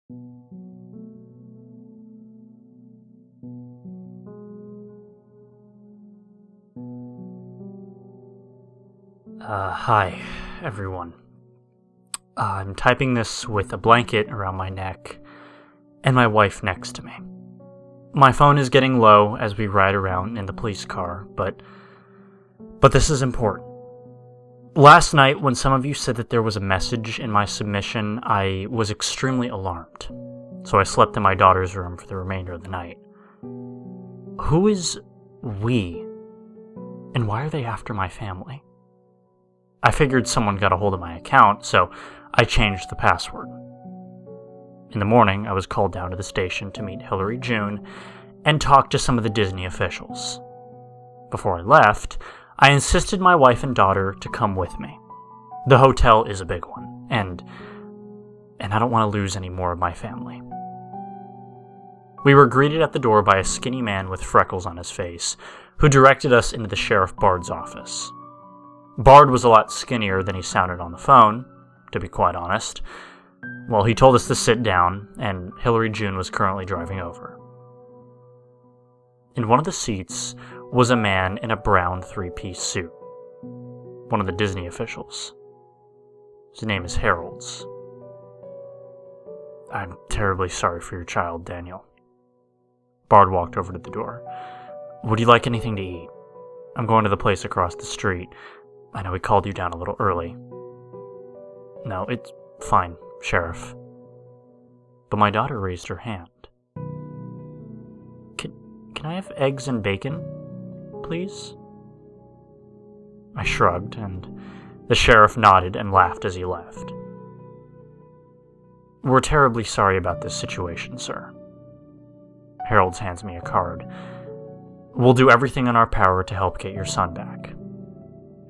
Hi, everyone. I'm typing this with a blanket around my neck and my wife next to me. My phone is getting low as we ride around in the police car, but this is important. Last night, when some of you said that there was a message in my submission, I was extremely alarmed, so I slept in my daughter's room for the remainder of the night. Who is we, and why are they after my family? I figured someone got a hold of my account, so I changed the password. In the morning, I was called down to the station to meet Hillary June and talk to some of the Disney officials. Before I left, I insisted my wife and daughter to come with me. The hotel is a big one, and I don't want to lose any more of my family. We were greeted at the door by a skinny man with freckles on his face, who directed us into the Sheriff Bard's office. Bard was a lot skinnier than he sounded on the phone, to be quite honest. Well, he told us to sit down, and Hillary June was currently driving over. In one of the seats was a man in a brown three-piece suit. One of the Disney officials. His name is Harold's. I'm terribly sorry for your child, Daniel. Bard walked over to the door. Would you like anything to eat? I'm going to the place across the street. I know we called you down a little early. No, it's fine, Sheriff. But my daughter raised her hand. Can I have eggs and bacon, please? I shrugged, and the sheriff nodded and laughed as he left. We're terribly sorry about this situation, sir. Harold hands me a card. We'll do everything in our power to help get your son back.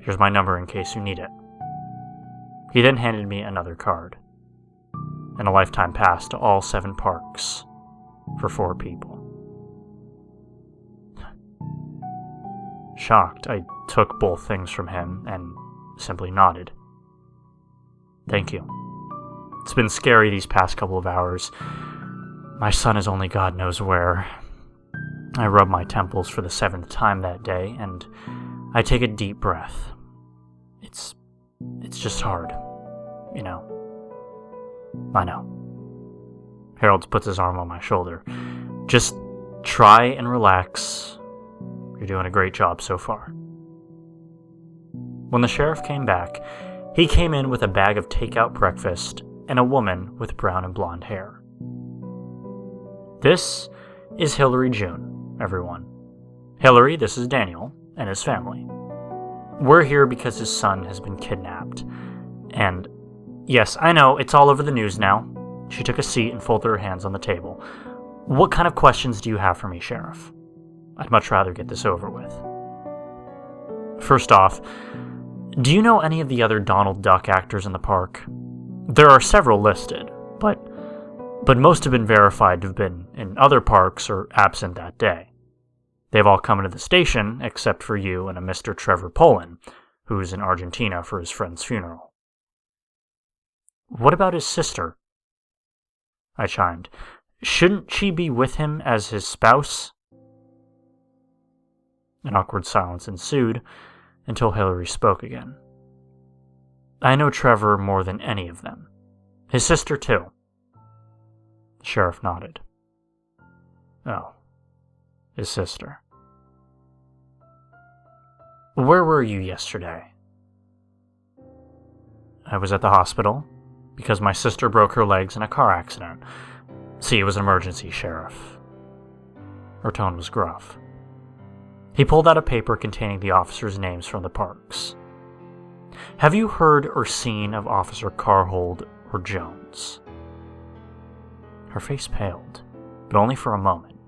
Here's my number in case you need it. He then handed me another card, and a lifetime pass to all 7 parks for 4 people. Shocked, I took both things from him and simply nodded. Thank you. It's been scary these past couple of hours. My son is only God knows where. I rub my temples for the 7th time that day, and I take a deep breath. It's just hard, you know. I know. Harold puts his arm on my shoulder. Just try and relax. You're doing a great job so far. When the sheriff came back, he came in with a bag of takeout breakfast and a woman with brown and blonde hair. This is Hillary June, everyone. Hillary, this is Daniel and his family. We're here because his son has been kidnapped. And yes, I know, it's all over the news now. She took a seat and folded her hands on the table. What kind of questions do you have for me, Sheriff? I'd much rather get this over with. First off, do you know any of the other Donald Duck actors in the park? There are several listed, but most have been verified to have been in other parks or absent that day. They've all come into the station, except for you and a Mr. Trevor Poland, who's in Argentina for his friend's funeral. What about his sister? I chimed. Shouldn't she be with him as his spouse? An awkward silence ensued until Hillary spoke again. I know Trevor more than any of them. His sister, too. The sheriff nodded. Oh. His sister. Where were you yesterday? I was at the hospital because my sister broke her legs in a car accident. See, it was an emergency, Sheriff. Her tone was gruff. He pulled out a paper containing the officers' names from the parks. Have you heard or seen of Officer Carhold or Jones? Her face paled, but only for a moment.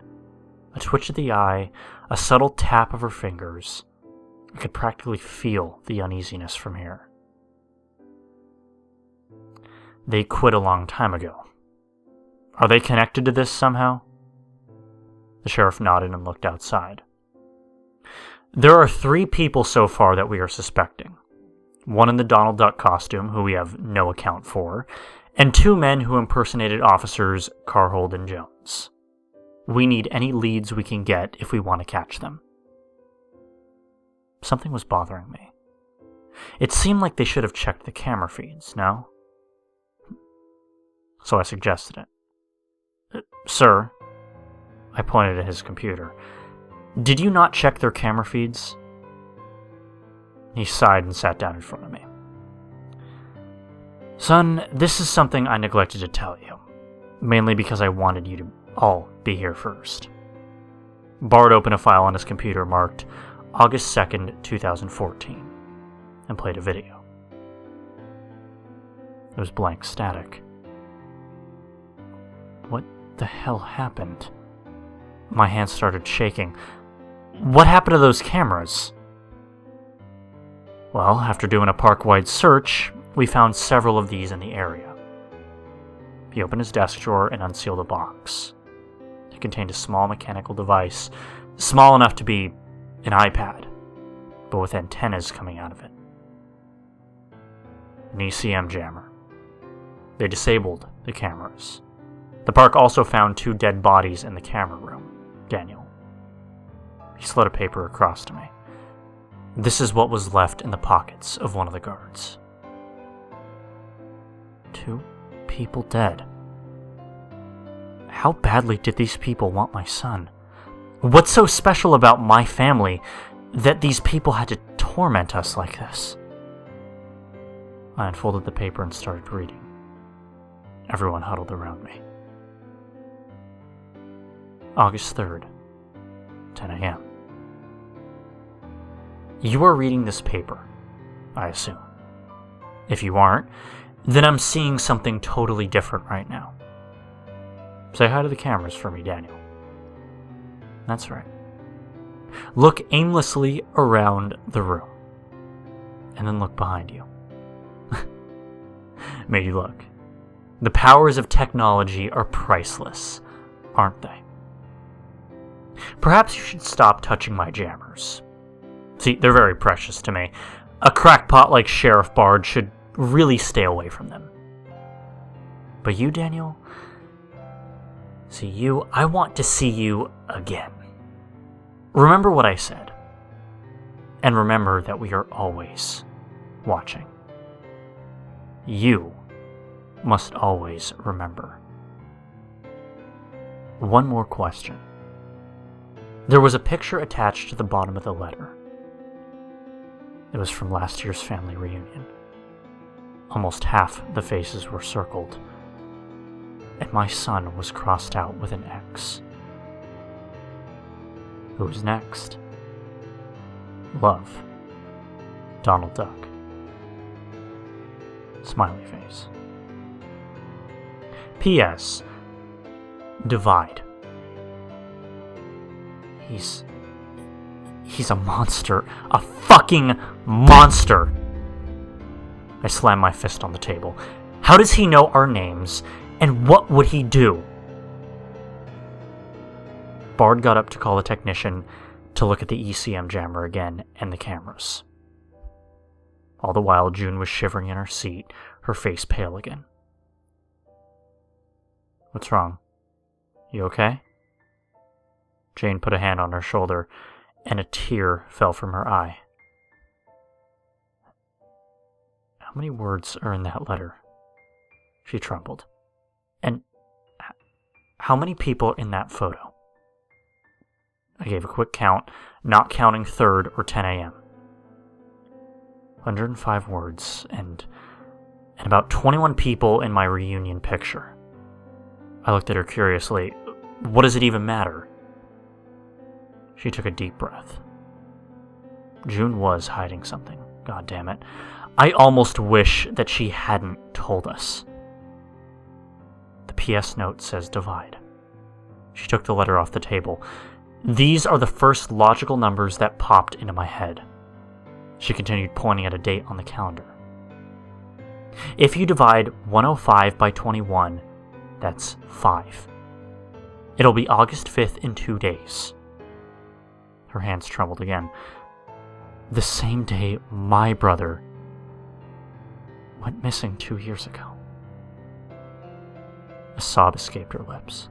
A twitch of the eye, a subtle tap of her fingers. I could practically feel the uneasiness from here. They quit a long time ago. Are they connected to this somehow? The sheriff nodded and looked outside. There are 3 people so far that we are suspecting. One in the Donald Duck costume, who we have no account for, and 2 men who impersonated officers Carhold and Jones. We need any leads we can get if we want to catch them. Something was bothering me. It seemed like they should have checked the camera feeds, no? So I suggested it. Sir, I pointed at his computer. Did you not check their camera feeds? He sighed and sat down in front of me. Son, this is something I neglected to tell you, mainly because I wanted you to all be here first. Bard opened a file on his computer marked August 2nd, 2014, and played a video. It was blank static. What the hell happened? My hands started shaking. What happened to those cameras? Well, after doing a park-wide search, we found several of these in the area. He opened his desk drawer and unsealed a box. It contained a small mechanical device, small enough to be an iPad, but with antennas coming out of it. An ECM jammer. They disabled the cameras. The park also found 2 dead bodies in the camera room. Daniel. He slid a paper across to me. This is what was left in the pockets of one of the guards. 2 people dead. How badly did these people want my son? What's so special about my family that these people had to torment us like this? I unfolded the paper and started reading. Everyone huddled around me. August 3rd, 10 a.m. You are reading this paper, I assume. If you aren't, then I'm seeing something totally different right now. Say hi to the cameras for me, Daniel. That's right. Look aimlessly around the room, and then look behind you. May you look. The powers of technology are priceless, aren't they? Perhaps you should stop touching my jammers. See, they're very precious to me. A crackpot like Sheriff Bard should really stay away from them. But you, Daniel? See, you, I want to see you again. Remember what I said. And remember that we are always watching. You must always remember. One more question. There was a picture attached to the bottom of the letter. It was from last year's family reunion. Almost half the faces were circled, and my son was crossed out with an X. Who's next? Love. Donald Duck. Smiley face. P.S. Divide. He's a monster. A fucking monster! I slammed my fist on the table. How does he know our names, and what would he do? Bard got up to call a technician to look at the ECM jammer again and the cameras. All the while, June was shivering in her seat, her face pale again. What's wrong? You okay? Jane put a hand on her shoulder, and a tear fell from her eye. How many words are in that letter? She trembled. And how many people are in that photo? I gave a quick count, not counting 3rd or 10 a.m. 105 words, and about 21 people in my reunion picture. I looked at her curiously. What does it even matter? She took a deep breath. June was hiding something. God damn it. I almost wish that she hadn't told us. The PS note says divide. She took the letter off the table. These are the first logical numbers that popped into my head. She continued pointing at a date on the calendar. If you divide 105 by 21, that's 5. It'll be August 5th in 2 days. Her hands trembled again. The same day my brother went missing 2 years ago. A sob escaped her lips.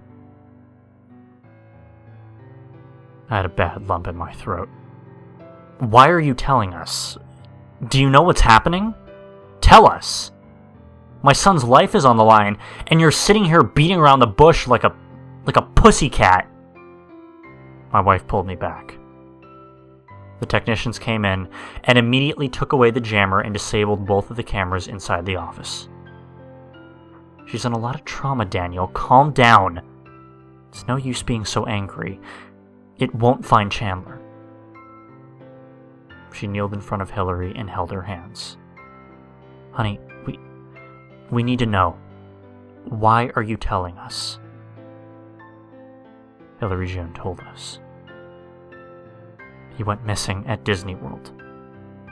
I had a bad lump in my throat. Why are you telling us? Do you know what's happening? Tell us! My son's life is on the line, and you're sitting here beating around the bush like a pussycat. My wife pulled me back. The technicians came in and immediately took away the jammer and disabled both of the cameras inside the office. She's in a lot of trauma, Daniel. Calm down. It's no use being so angry. It won't find Chandler. She kneeled in front of Hillary and held her hands. Honey, we need to know. Why are you telling us? Hillary June told us. He went missing at Disneyworld.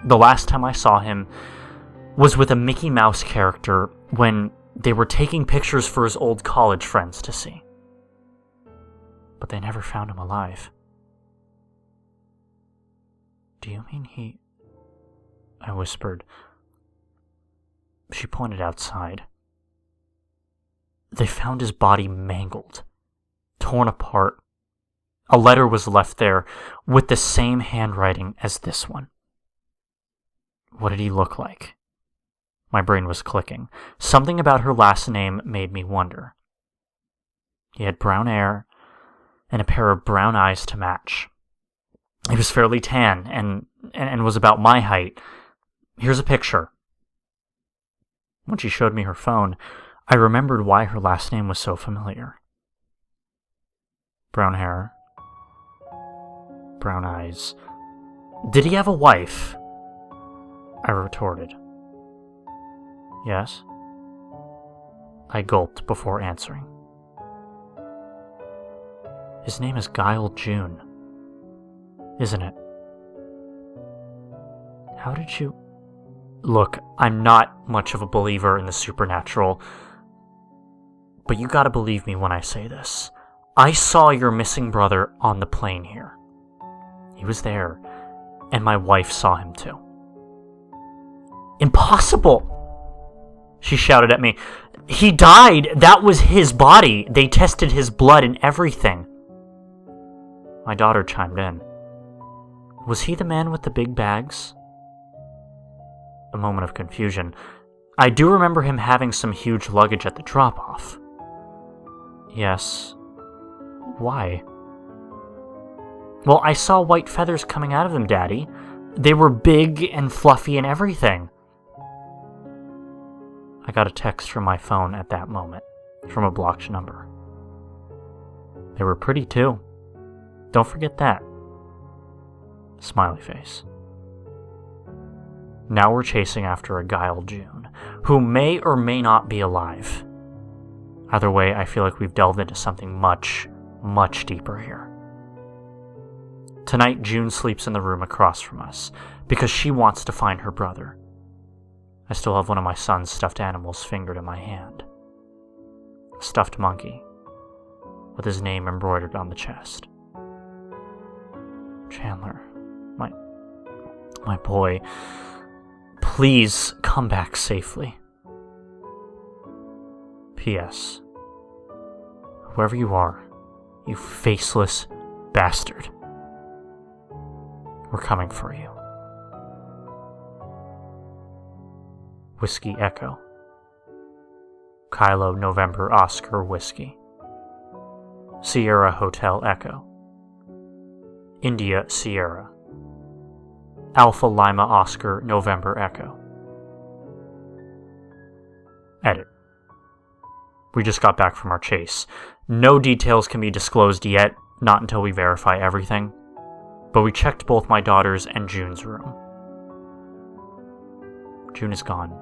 The last time I saw him was with a Mickey Mouse character when they were taking pictures for his old college friends to see. But they never found him alive. Do you mean he... I whispered. She pointed outside. They found his body mangled, torn apart. A letter was left there with the same handwriting as this one. What did he look like? My brain was clicking. Something about her last name made me wonder. He had brown hair and a pair of brown eyes to match. He was fairly tan and was about my height. Here's a picture. When she showed me her phone, I remembered why her last name was so familiar. Brown hair. Brown eyes. Did he have a wife? I retorted. Yes. I gulped before answering. His name is Guile June, isn't it? How did you... Look, I'm not much of a believer in the supernatural, but you gotta believe me when I say this. I saw your missing brother on the plane here. He was there, and my wife saw him too. Impossible! She shouted at me. He died! That was his body! They tested his blood and everything. My daughter chimed in. Was he the man with the big bags? A moment of confusion. I do remember him having some huge luggage at the drop-off. Yes. Why? Well, I saw white feathers coming out of them, Daddy. They were big and fluffy and everything. I got a text from my phone at that moment, from a blocked number. They were pretty too. Don't forget that. Smiley face. Now we're chasing after a Guile June, who may or may not be alive. Either way, I feel like we've delved into something much, much deeper here. Tonight, June sleeps in the room across from us, because she wants to find her brother. I still have one of my son's stuffed animals fingered in my hand. A stuffed monkey, with his name embroidered on the chest. Chandler, my boy, please come back safely. P.S. Whoever you are, you faceless bastard, we're coming for you. Whiskey Echo. Kilo November Oscar Whiskey. Sierra Hotel Echo. India Sierra. Alpha Lima Oscar November Echo. Edit. We just got back from our chase. No details can be disclosed yet, not until we verify everything. But we checked both my daughter's and June's room. June is gone,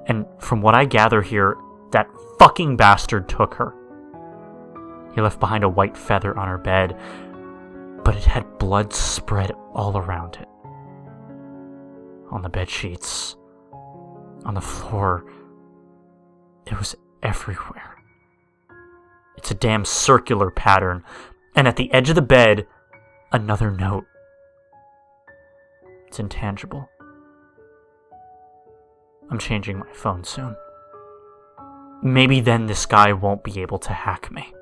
and from what I gather here, that fucking bastard took her. He left behind a white feather on her bed, but it had blood spread all around it. On the bed sheets, on the floor, it was everywhere. It's a damn circular pattern, and at the edge of the bed, another note. It's intangible. I'm changing my phone soon. Maybe then this guy won't be able to hack me.